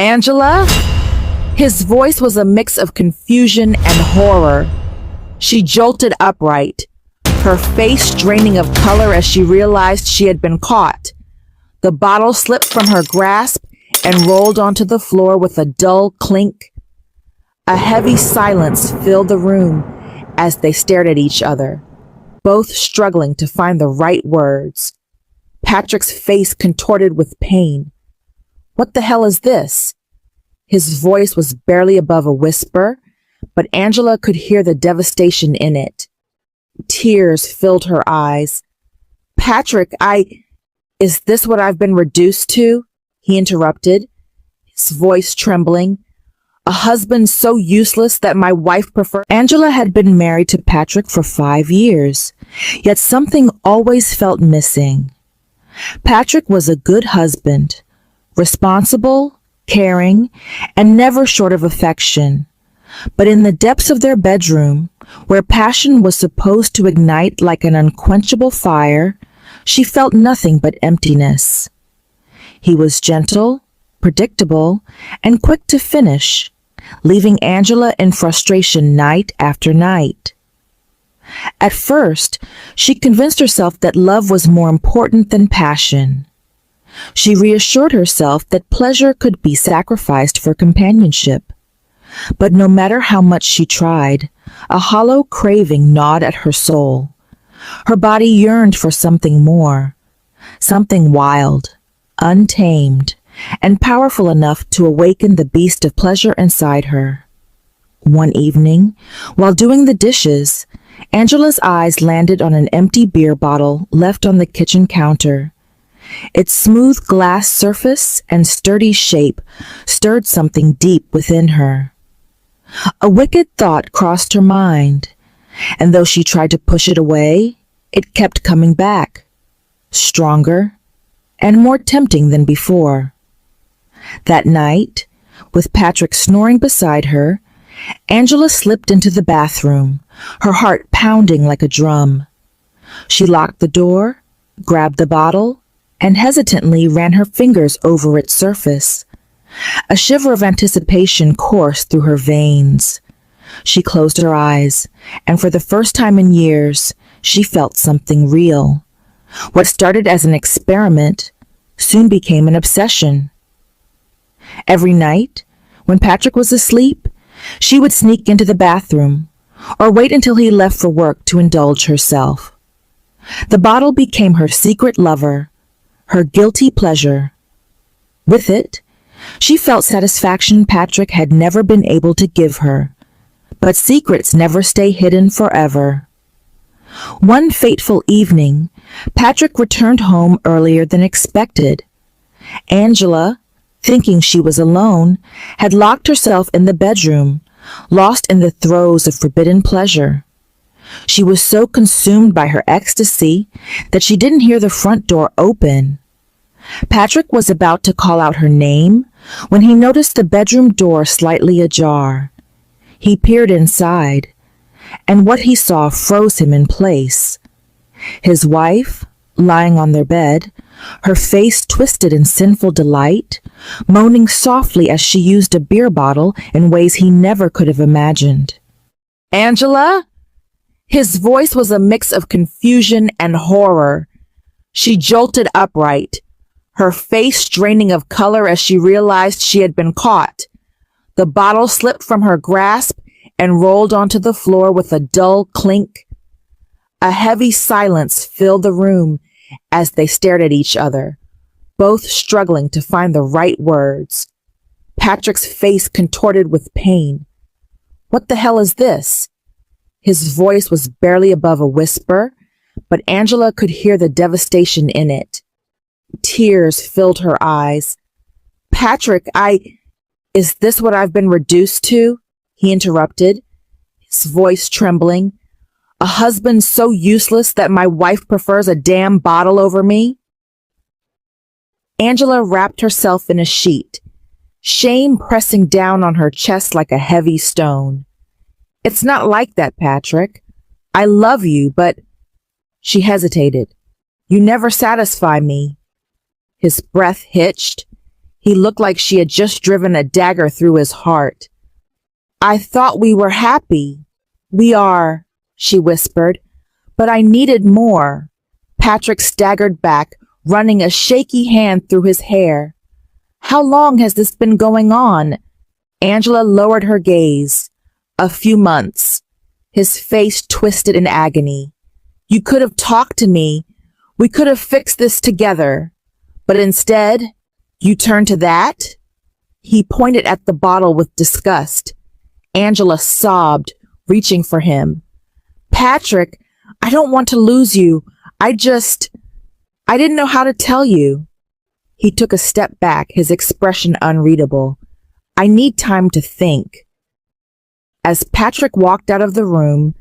Angela? His voice was a mix of confusion and horror. She jolted upright, her face draining of color as she realized she had been caught. The bottle slipped from her grasp and rolled onto the floor with a dull clink. A heavy silence filled the room as they stared at each other, both struggling to find the right words. Patrick's face contorted with pain. What the hell is this? His voice was barely above a whisper, but Angela could hear the devastation in it. Tears filled her eyes. Patrick, is this what I've been reduced to? He interrupted, his voice trembling. A husband so useless that my wife preferred. Angela had been married to Patrick for 5 years, yet something always felt missing. Patrick was a good husband, responsible, caring, and never short of affection. But in the depths of their bedroom, where passion was supposed to ignite like an unquenchable fire, she felt nothing but emptiness. He was gentle, predictable, and quick to finish, leaving Angela in frustration night after night. At first, she convinced herself that love was more important than passion. She reassured herself that pleasure could be sacrificed for companionship. But no matter how much she tried, a hollow craving gnawed at her soul. Her body yearned for something more, something wild, untamed, and powerful enough to awaken the beast of pleasure inside her. One evening, while doing the dishes, Angela's eyes landed on an empty beer bottle left on the kitchen counter. Its smooth glass surface and sturdy shape stirred something deep within her. A wicked thought crossed her mind, and though she tried to push it away, it kept coming back, stronger and more tempting than before. That night, with Patrick snoring beside her, Angela slipped into the bathroom, her heart pounding like a drum. She locked the door, grabbed the bottle, and hesitantly ran her fingers over its surface. A shiver of anticipation coursed through her veins. She closed her eyes, and for the first time in years, she felt something real. What started as an experiment soon became an obsession. Every night, when Patrick was asleep, she would sneak into the bathroom or wait until he left for work to indulge herself. The bottle became her secret lover, her guilty pleasure. With it, she felt satisfaction Patrick had never been able to give her. But secrets never stay hidden forever. One fateful evening, Patrick returned home earlier than expected. Angela, thinking she was alone, had locked herself in the bedroom, lost in the throes of forbidden pleasure. She was so consumed by her ecstasy that she didn't hear the front door open. Patrick was about to call out her name when he noticed the bedroom door slightly ajar. He peered inside, and what he saw froze him in place. His wife, lying on their bed, her face twisted in sinful delight, moaning softly as she used a beer bottle in ways he never could have imagined. Angela? His voice was a mix of confusion and horror. She jolted upright, her face draining of color as she realized she had been caught. The bottle slipped from her grasp and rolled onto the floor with a dull clink. A heavy silence filled the room as they stared at each other, both struggling to find the right words. Patrick's face contorted with pain. What the hell is this? His voice was barely above a whisper, but Angela could hear the devastation in it. Tears filled her eyes. Patrick, is this what I've been reduced to? He interrupted, his voice trembling. A husband so useless that my wife prefers a damn bottle over me? Angela wrapped herself in a sheet, shame pressing down on her chest like a heavy stone. It's not like that, Patrick. I love you, but... She hesitated. You never satisfy me. His breath hitched. He looked like she had just driven a dagger through his heart. "I thought we were happy." "We are," she whispered, "but I needed more." Patrick staggered back, running a shaky hand through his hair. "How long has this been going on?" Angela lowered her gaze. "A few months." His face twisted in agony. "You could have talked to me. We could have fixed this together. But instead, you turned to that?" He pointed at the bottle with disgust. Angela sobbed, reaching for him. "Patrick, I don't want to lose you. I didn't know how to tell you." He took a step back, his expression unreadable. "I need time to think." As Patrick walked out of the room,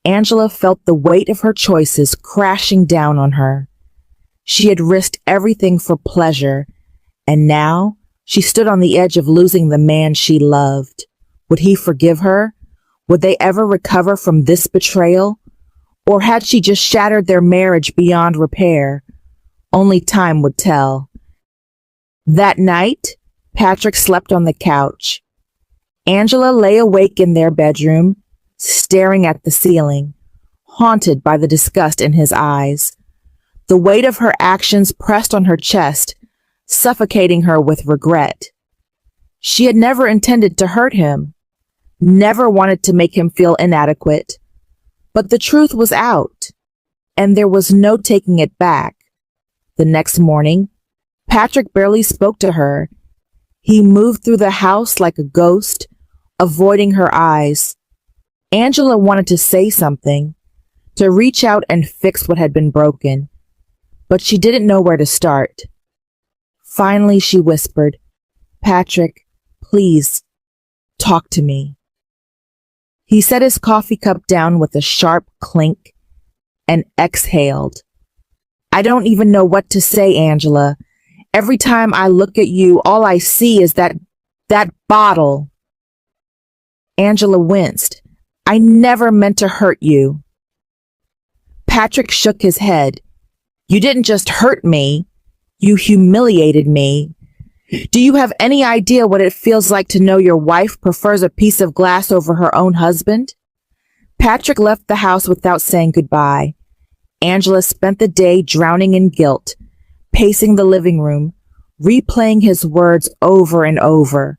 Angela felt the weight of her choices crashing down on her. She had risked everything for pleasure, and now she stood on the edge of losing the man she loved. Would he forgive her? Would they ever recover from this betrayal? Or had she just shattered their marriage beyond repair? Only time would tell. That night, Patrick slept on the couch. Angela lay awake in their bedroom, staring at the ceiling, haunted by the disgust in his eyes. The weight of her actions pressed on her chest, suffocating her with regret. She had never intended to hurt him, never wanted to make him feel inadequate. But the truth was out, and there was no taking it back. The next morning, Patrick barely spoke to her. He moved through the house like a ghost, avoiding her eyes. Angela wanted to say something, to reach out and fix what had been broken, but she didn't know where to start. Finally, she whispered, "Patrick, please, talk to me." He set his coffee cup down with a sharp clink and exhaled. "I don't even know what to say, Angela. Every time I look at you, all I see is that bottle." Angela winced. "I never meant to hurt you." Patrick shook his head. "You didn't just hurt me. You humiliated me. Do you have any idea what it feels like to know your wife prefers a piece of glass over her own husband?" Patrick left the house without saying goodbye. Angela spent the day drowning in guilt, pacing the living room, replaying his words over and over.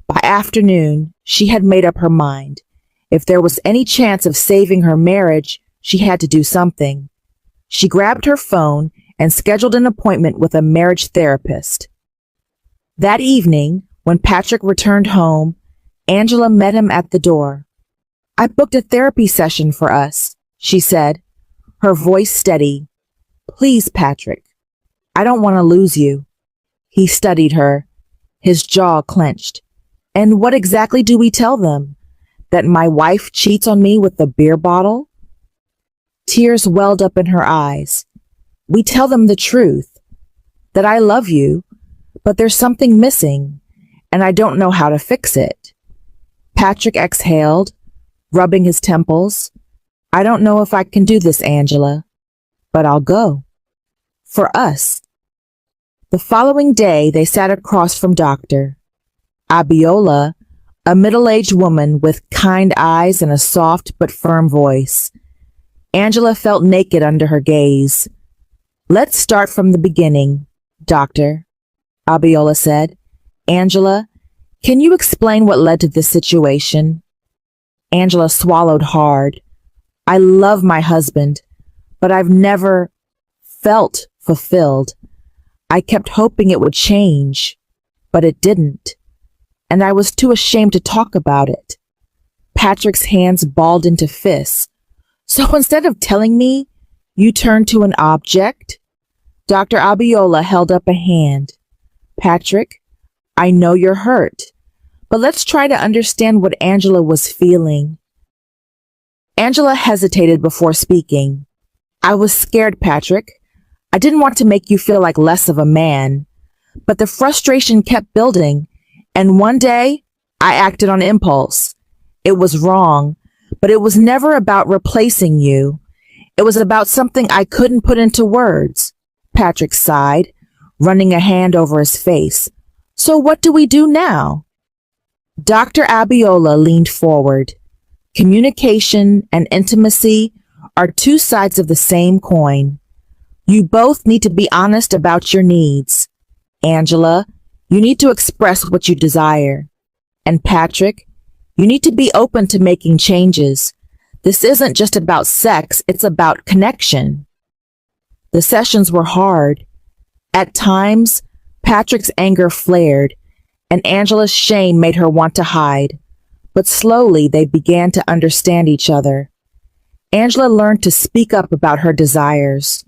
By afternoon, she had made up her mind. If there was any chance of saving her marriage, she had to do something. She grabbed her phone and scheduled an appointment with a marriage therapist. That evening, when Patrick returned home, Angela met him at the door. "I booked a therapy session for us," she said, her voice steady. "Please, Patrick, I don't want to lose you." He studied her, his jaw clenched. "And what exactly do we tell them? That my wife cheats on me with a beer bottle?" Tears welled up in her eyes. "We tell them the truth, that I love you, but there's something missing, and I don't know how to fix it." Patrick exhaled, rubbing his temples. "I don't know if I can do this, Angela, but I'll go. For us." The following day, they sat across from Dr. Abiola, a middle-aged woman with kind eyes and a soft but firm voice. Angela felt naked under her gaze. "Let's start from the beginning, Doctor," Abiola said. "Angela, can you explain what led to this situation?" Angela swallowed hard. "I love my husband, but I've never felt fulfilled. I kept hoping it would change, but it didn't. And I was too ashamed to talk about it." Patrick's hands balled into fists. "So instead of telling me, you turned to an object?" Dr. Abiola held up a hand. "Patrick, I know you're hurt, but let's try to understand what Angela was feeling." Angela hesitated before speaking. "I was scared, Patrick. I didn't want to make you feel like less of a man, but the frustration kept building, and one day I acted on impulse. It was wrong, but it was never about replacing you. It was about something I couldn't put into words." Patrick sighed, running a hand over his face. So what do we do now? Dr. Abiola leaned forward. Communication and intimacy are two sides of the same coin. You both need to be honest about your needs. Angela, you need to express what you desire. And Patrick, you need to be open to making changes. This isn't just about sex, it's about connection. The sessions were hard. At times, Patrick's anger flared, and Angela's shame made her want to hide. But slowly they began to understand each other. Angela learned to speak up about her desires.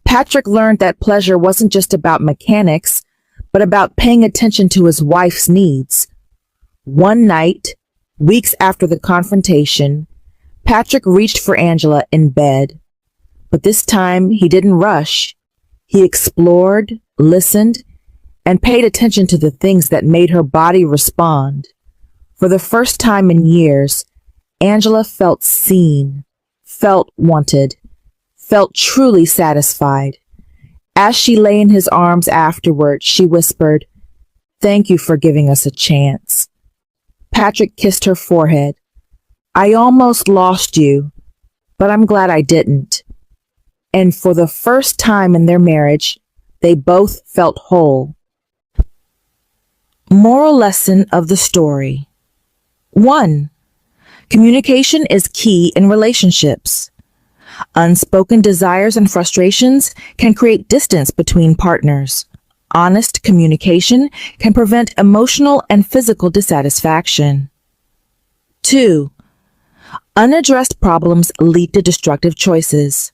Patrick learned that pleasure wasn't just about mechanics, but about paying attention to his wife's needs. One night, weeks after the confrontation, Patrick reached for Angela in bed. But this time he didn't rush. He explored, listened, and paid attention to the things that made her body respond. For the first time in years, Angela felt seen, felt wanted, felt truly satisfied. As she lay in his arms afterward, she whispered, "Thank you for giving us a chance." Patrick kissed her forehead. "I almost lost you, but I'm glad I didn't." And for the first time in their marriage, they both felt whole. Moral lesson of the story. 1. Communication is key in relationships. Unspoken desires and frustrations can create distance between partners. Honest communication can prevent emotional and physical dissatisfaction. 2. Unaddressed problems lead to destructive choices.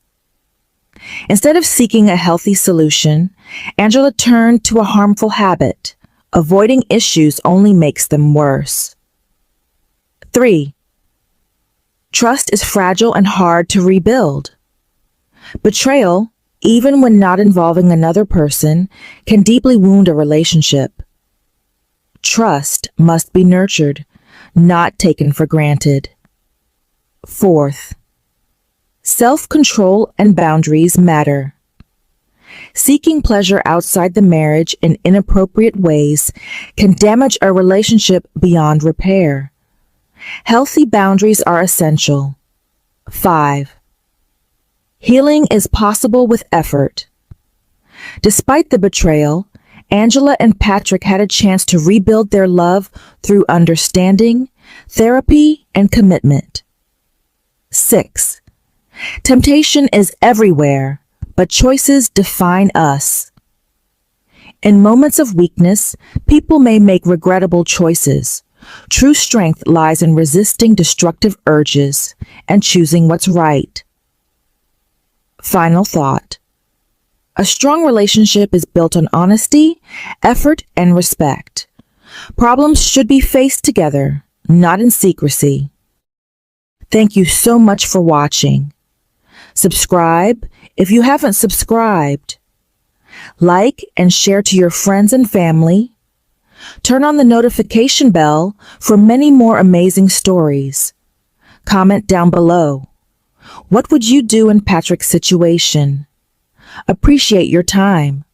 Instead of seeking a healthy solution, Angela turned to a harmful habit. Avoiding issues only makes them worse. 3. Trust is fragile and hard to rebuild. Betrayal, even when not involving another person, can deeply wound a relationship. Trust must be nurtured, not taken for granted. 4th, self-control and boundaries matter. Seeking pleasure outside the marriage in inappropriate ways can damage a relationship beyond repair. Healthy boundaries are essential. 5. Healing is possible with effort. Despite the betrayal, Angela and Patrick had a chance to rebuild their love through understanding, therapy, and commitment. 6. Temptation is everywhere, but choices define us. In moments of weakness, people may make regrettable choices. True strength lies in resisting destructive urges and choosing what's right. Final thought. A strong relationship is built on honesty, effort, and respect. Problems should be faced together, not in secrecy. Thank you so much for watching. Subscribe if you haven't subscribed. Like and share to your friends and family. Turn on the notification bell for many more amazing stories. Comment down below. What would you do in Patrick's situation? Appreciate your time.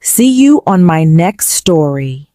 See you on my next story.